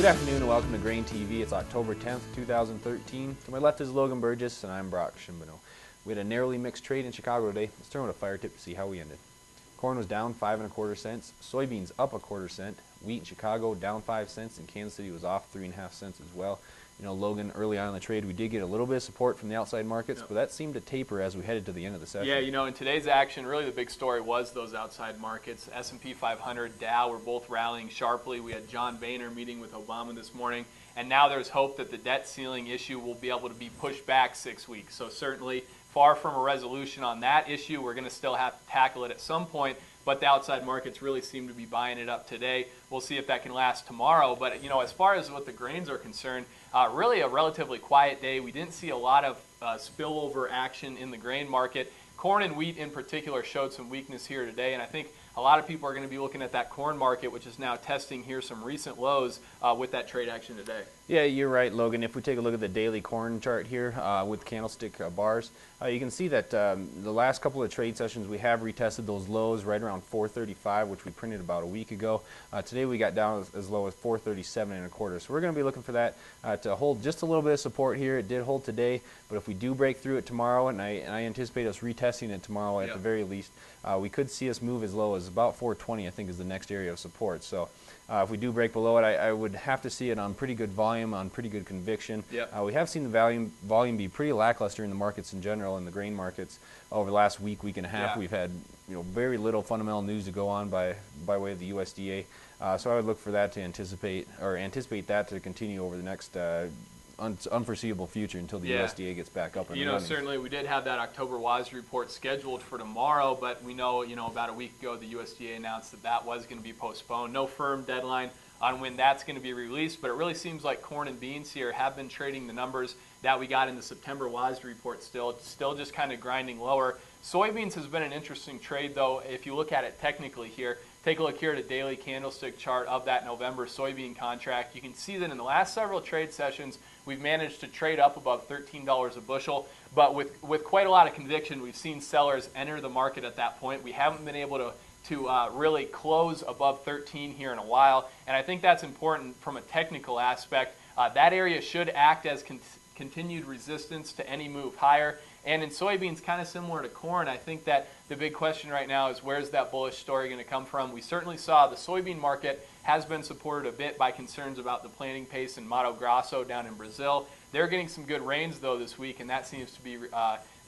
Good afternoon and welcome to GrainTV. It's October 10th, 2013. To my left is Logan Burgess and I'm Brock Shimbano. We had a narrowly mixed trade in Chicago today. Let's turn with a fire tip to see how we ended. Corn was down 5 1/4 cents, soybeans up 1/4 cent, wheat in Chicago down 5 cents, and Kansas City was off 3 1/2 cents as well. You know, Logan, early on in the trade, we did get a little bit of support from the outside markets, but that seemed to taper as we headed to the end of the session. Yeah, you know, in today's action, really the big story was those outside markets. S&P 500, Dow were both rallying sharply. We had John Boehner meeting with Obama this morning, and now there's hope that the debt ceiling issue will be able to be pushed back 6 weeks. So certainly, far from a resolution on that issue. We're going to still have to tackle it at some point, but the outside markets really seem to be buying it up today. We'll see if that can last tomorrow. But, you know, as far as what the grains are concerned, really a relatively quiet day. We didn't see a lot of spillover action in the grain market. Corn and wheat in particular showed some weakness here today, and I think a lot of people are going to be looking at that corn market, which is now testing here some recent lows with that trade action today. Yeah, you're right, Logan. If we take a look at the daily corn chart here with candlestick bars, you can see that the last couple of trade sessions we have retested those lows right around 435, which we printed about a week ago. Today we got down as low as 437 1/4. So we're going to be looking for that to hold just a little bit of support here. It did hold today, but if we do break through it tomorrow, and I anticipate us retesting it tomorrow at the very least, we could see us move as low as about 420, I think, is the next area of support. So if we do break below it, I would have to see it on pretty good volume, on pretty good conviction. We have seen the volume be pretty lackluster in the markets in general, in the grain markets, over the last week and a half. We've had very little fundamental news to go on by way of the USDA. So I would look for that to anticipate that to continue over the next unforeseeable future until the USDA gets back up and running. Certainly we did have that October WASDE report scheduled for tomorrow, but we know, about a week ago the USDA announced that was going to be postponed. No firm deadline on when that's going to be released, but it really seems like corn and beans here have been trading the numbers that we got in the September WASDE report still just kind of grinding lower. Soybeans has been an interesting trade, though, if you look at it technically here. Take a look here at a daily candlestick chart of that November soybean contract. You can see that in the last several trade sessions, we've managed to trade up above $13 a bushel, but with quite a lot of conviction, we've seen sellers enter the market at that point. We haven't been able to really close above 13 here in a while, and I think that's important from a technical aspect. That area should act as continued resistance to any move higher. And in soybeans, kind of similar to corn, I think that the big question right now is where's that bullish story going to come from? We certainly saw the soybean market has been supported a bit by concerns about the planting pace in Mato Grosso down in Brazil. They're getting some good rains, though, this week, and that seems to be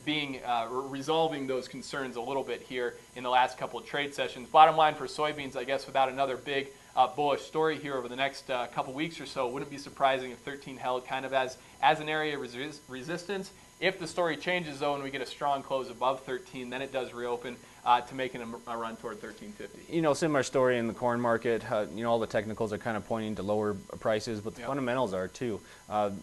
resolving those concerns a little bit here in the last couple of trade sessions. Bottom line for soybeans, I guess, without another big bullish story here over the next couple weeks or so, wouldn't be surprising if 13 held kind of as an area of resistance. If the story changes, though, and we get a strong close above 13, then it does reopen to making a run toward 13.50. Similar story in the corn market. All the technicals are kind of pointing to lower prices, but the fundamentals are too.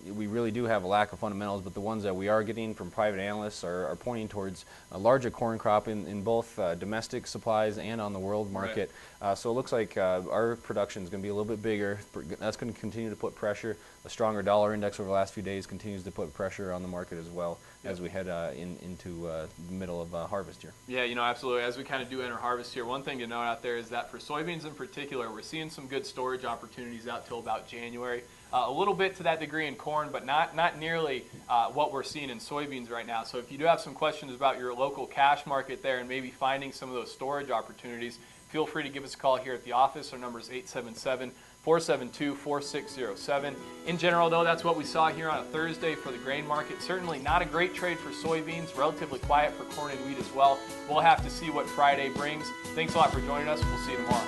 We really do have a lack of fundamentals, but the ones that we are getting from private analysts are pointing towards a larger corn crop in both domestic supplies and on the world market. So it looks like our production is going to be a little bit bigger. That's going to continue to put pressure. A stronger dollar index over the last few days continues to put pressure on the market as well as we head into the middle of harvest here. Yeah, absolutely. As we kind of do enter harvest here, one thing to note out there is that for soybeans in particular, we're seeing some good storage opportunities out till about January. A little bit to that degree in corn, but not nearly what we're seeing in soybeans right now. So if you do have some questions about your local cash market there and maybe finding some of those storage opportunities, feel free to give us a call here at the office. Our number is 877-472-4607. In general, though, that's what we saw here on a Thursday for the grain market. Certainly not a great trade for soybeans, relatively quiet for corn and wheat as well. We'll have to see what Friday brings. Thanks a lot for joining us. We'll see you tomorrow.